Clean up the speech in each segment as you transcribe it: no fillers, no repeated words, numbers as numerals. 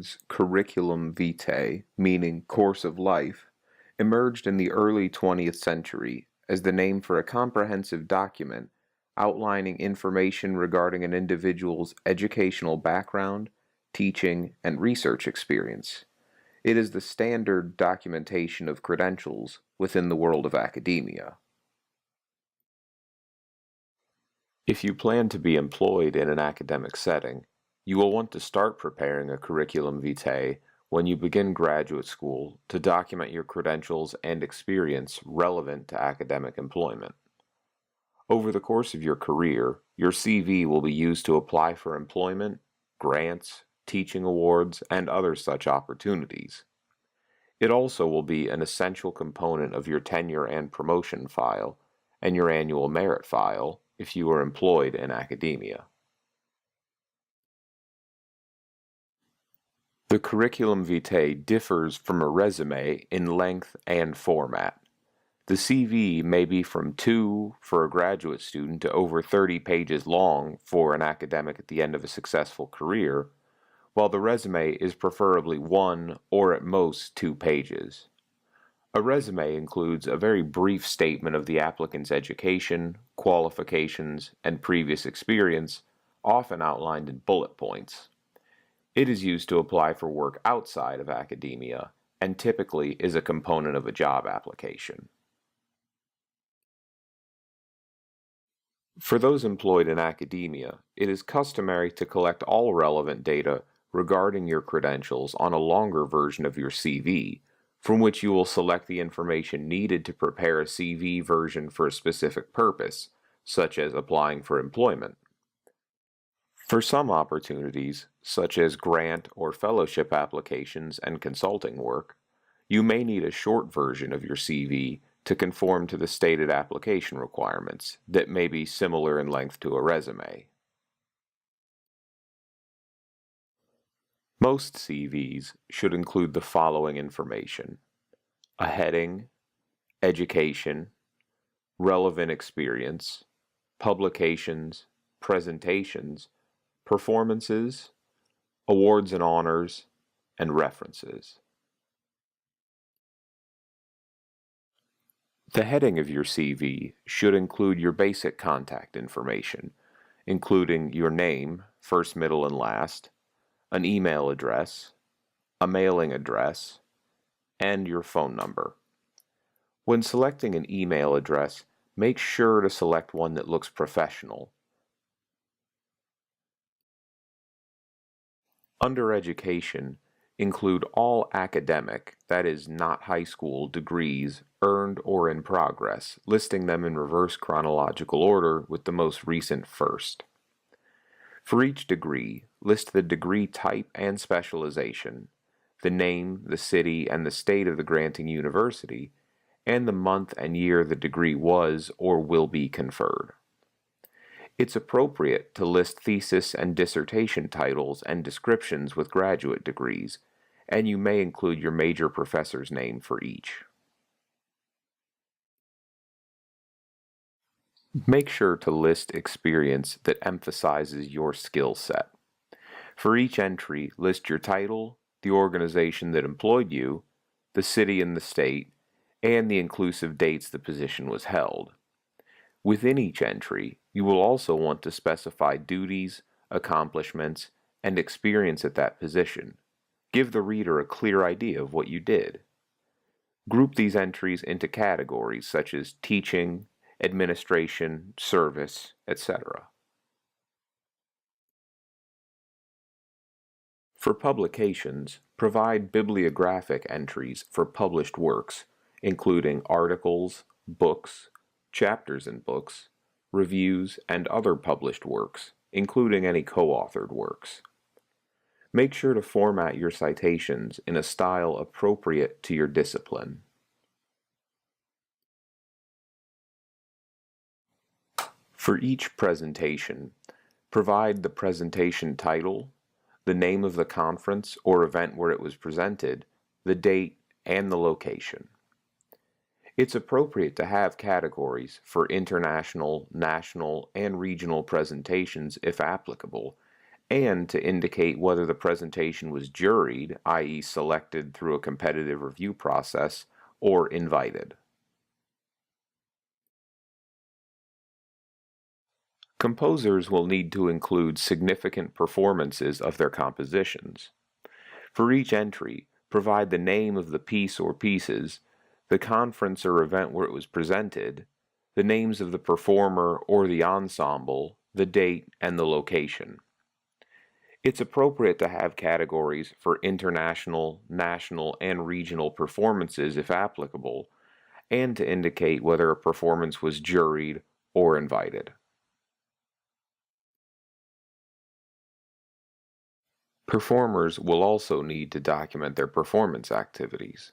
words curriculum vitae, meaning course of life, emerged in the early 20th century as the name for a comprehensive document outlining information regarding an individual's educational background, teaching, and research experience. It is the standard documentation of credentials within the world of academia. If you plan to be employed in an academic setting, you will want to start preparing a curriculum vitae when you begin graduate school to document your credentials and experience relevant to academic employment. Over the course of your career, your CV will be used to apply for employment, grants, teaching awards, and other such opportunities. It also will be an essential component of your tenure and promotion file and your annual merit file if you are employed in academia. The curriculum vitae differs from a resume in length and format. The CV may be from 2 for a graduate student to over 30 pages long for an academic at the end of a successful career, while the resume is preferably 1 or at most 2 pages. A resume includes a very brief statement of the applicant's education, qualifications, and previous experience, often outlined in bullet points. It is used to apply for work outside of academia and typically is a component of a job application. For those employed in academia, it is customary to collect all relevant data regarding your credentials on a longer version of your CV, from which you will select the information needed to prepare a CV version for a specific purpose, such as applying for employment. For some opportunities, such as grant or fellowship applications and consulting work, you may need a short version of your CV to conform to the stated application requirements that may be similar in length to a resume. Most CVs should include the following information: a heading, education, relevant experience, publications, presentations, performances, awards and honors, and references. The heading of your CV should include your basic contact information, including your name, first, middle, and last, an email address, a mailing address, and your phone number. When selecting an email address, make sure to select one that looks professional. Under education, include all academic, that is not high school, degrees earned or in progress, listing them in reverse chronological order with the most recent first. For each degree, list the degree type and specialization, the name, the city, and the state of the granting university, and the month and year the degree was or will be conferred. It's appropriate to list thesis and dissertation titles and descriptions with graduate degrees, and you may include your major professor's name for each. Make sure to list experience that emphasizes your skill set. For each entry, list your title, the organization that employed you, the city and the state, and the inclusive dates the position was held. Within each entry, you will also want to specify duties, accomplishments, and experience at that position. Give the reader a clear idea of what you did. Group these entries into categories such as teaching, administration, service, etc. For publications, provide bibliographic entries for published works, including articles, books, chapters in books, reviews, and other published works, including any co-authored works. Make sure to format your citations in a style appropriate to your discipline. For each presentation, provide the presentation title, the name of the conference or event where it was presented, the date, and the location. It's appropriate to have categories for international, national, and regional presentations if applicable, and to indicate whether the presentation was juried, i.e. selected through a competitive review process, or invited. Composers will need to include significant performances of their compositions. For each entry, provide the name of the piece or pieces, the conference or event where it was presented, the names of the performer or the ensemble, the date, and the location. It's appropriate to have categories for international, national, and regional performances if applicable, and to indicate whether a performance was juried or invited. Performers will also need to document their performance activities.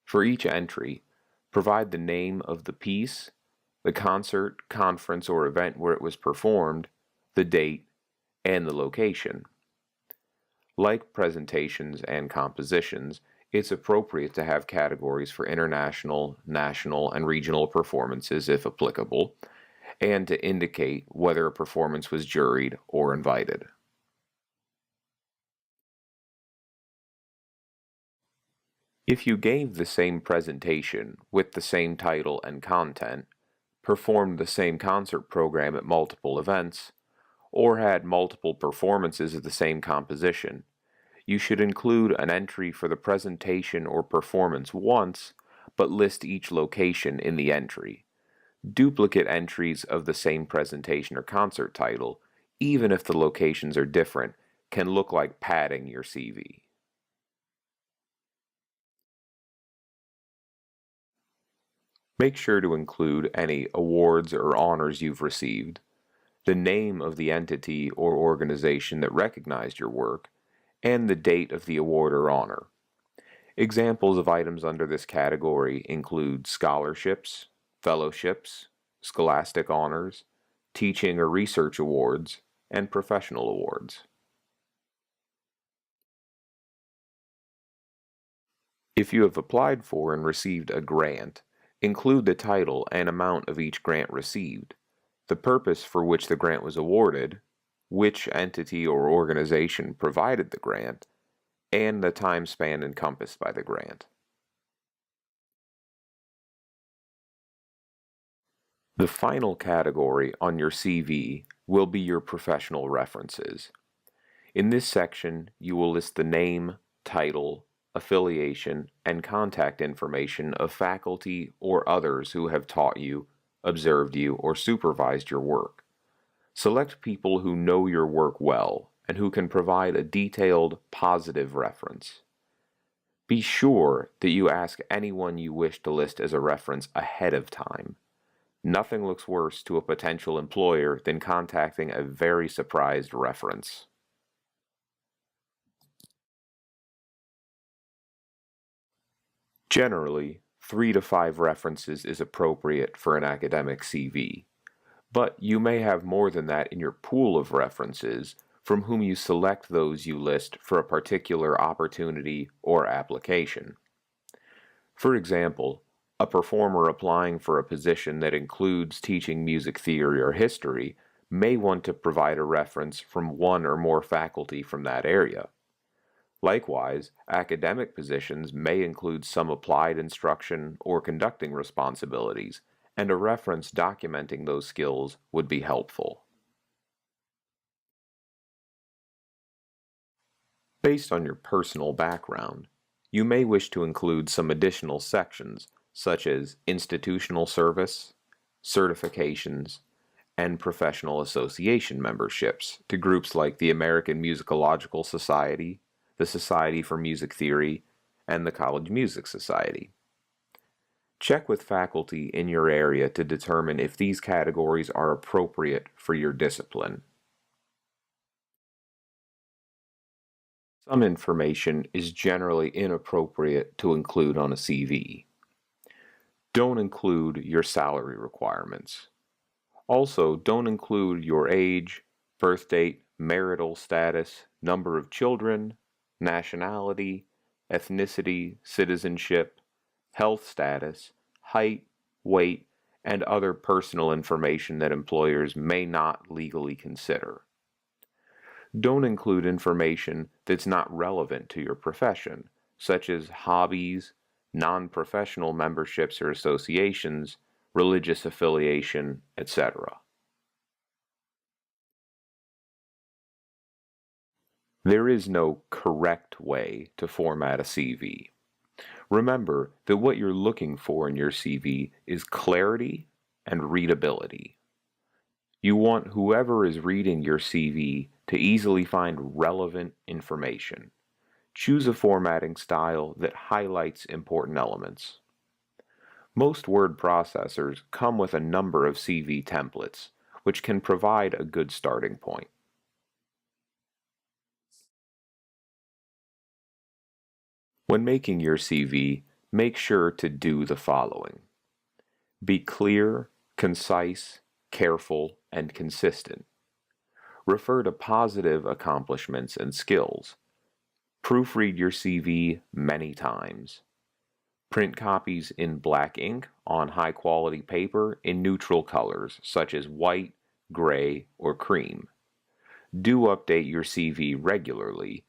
For each entry, provide the name of the piece, the concert, conference, or event where it was performed, the date, and the location. Like presentations and compositions, it's appropriate to have categories for international, national, and regional performances if applicable, and to indicate whether a performance was juried or invited. If you gave the same presentation with the same title and content, performed the same concert program at multiple events, or had multiple performances of the same composition, you should include an entry for the presentation or performance once, but list each location in the entry. Duplicate entries of the same presentation or concert title, even if the locations are different, can look like padding your CV. Make sure to include any awards or honors you've received, the name of the entity or organization that recognized your work, and the date of the award or honor. Examples of items under this category include scholarships, fellowships, scholastic honors, teaching or research awards, and professional awards. If you have applied for and received a grant, include the title and amount of each grant received, the purpose for which the grant was awarded, which entity or organization provided the grant, and the time span encompassed by the grant. The final category on your CV will be your professional references. In this section, you will list the name, title, affiliation, and contact information of faculty or others who have taught you, observed you, or supervised your work. Select people who know your work well and who can provide a detailed, positive reference. Be sure that you ask anyone you wish to list as a reference ahead of time. Nothing looks worse to a potential employer than contacting a very surprised reference. Generally, 3 to 5 references is appropriate for an academic CV, but you may have more than that in your pool of references from whom you select those you list for a particular opportunity or application. For example, a performer applying for a position that includes teaching music theory or history may want to provide a reference from one or more faculty from that area. Likewise, academic positions may include some applied instruction or conducting responsibilities, and a reference documenting those skills would be helpful. Based on your personal background, you may wish to include some additional sections, such as institutional service, certifications, and professional association memberships to groups like the American Musicological Society, the Society for Music Theory, and the College Music Society. Check with faculty in your area to determine if these categories are appropriate for your discipline. Some information is generally inappropriate to include on a CV. Don't include your salary requirements. Also, don't include your age, birth date, marital status, number of children, nationality, ethnicity, citizenship, health status, height, weight, and other personal information that employers may not legally consider. Don't include information that's not relevant to your profession, such as hobbies, non-professional memberships or associations, religious affiliation, etc. There is no correct way to format a CV. Remember that what you're looking for in your CV is clarity and readability. You want whoever is reading your CV to easily find relevant information. Choose a formatting style that highlights important elements. Most word processors come with a number of CV templates, which can provide a good starting point. When making your CV, make sure to do the following. Be clear, concise, careful, and consistent. Refer to positive accomplishments and skills. Proofread your CV many times. Print copies in black ink on high-quality paper in neutral colors such as white, gray, or cream. Do update your CV regularly,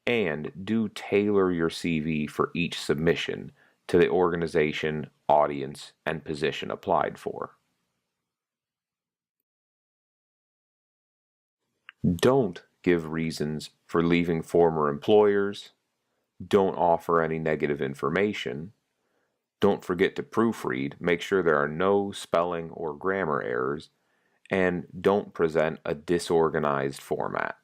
and do tailor your CV for each submission to the organization, audience, and position applied for. Don't give reasons for leaving former employers. Don't offer any negative information. Don't forget to proofread. Make sure there are no spelling or grammar errors. And don't present a disorganized format.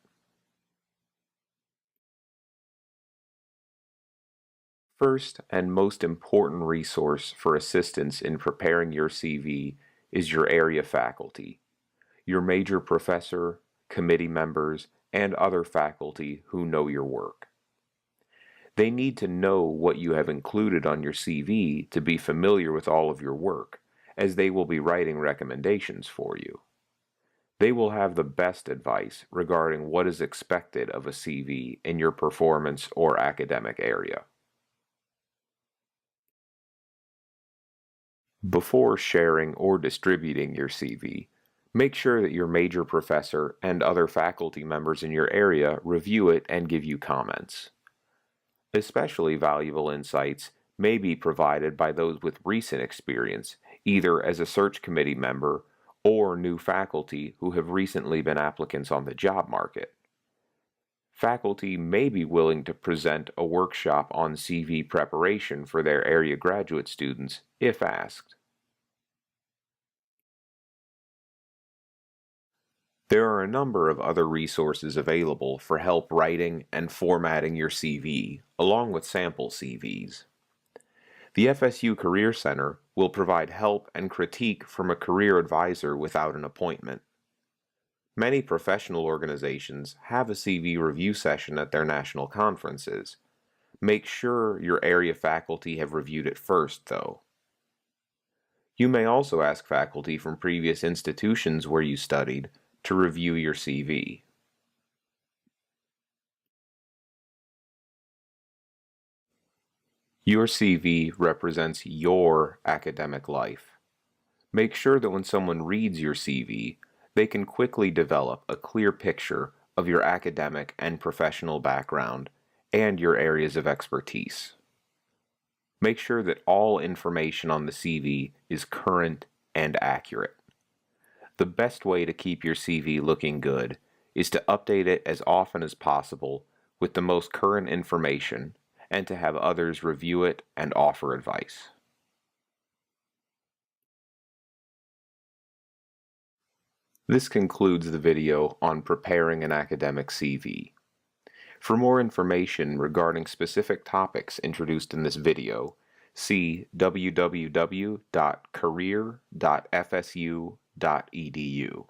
First and most important resource for assistance in preparing your CV is your area faculty, your major professor, committee members, and other faculty who know your work. They need to know what you have included on your CV to be familiar with all of your work, as they will be writing recommendations for you. They will have the best advice regarding what is expected of a CV in your performance or academic area. Before sharing or distributing your CV, make sure that your major professor and other faculty members in your area review it and give you comments. Especially valuable insights may be provided by those with recent experience, either as a search committee member or new faculty who have recently been applicants on the job market. Faculty may be willing to present a workshop on CV preparation for their area graduate students if asked. There are a number of other resources available for help writing and formatting your CV, along with sample CVs. The FSU Career Center will provide help and critique from a career advisor without an appointment. Many professional organizations have a CV review session at their national conferences. Make sure your area faculty have reviewed it first, though. You may also ask faculty from previous institutions where you studied to review your CV. Your CV represents your academic life. Make sure that when someone reads your CV, they can quickly develop a clear picture of your academic and professional background and your areas of expertise. Make sure that all information on the CV is current and accurate. The best way to keep your CV looking good is to update it as often as possible with the most current information and to have others review it and offer advice. This concludes the video on preparing an academic CV. For more information regarding specific topics introduced in this video, see www.career.fsu.edu.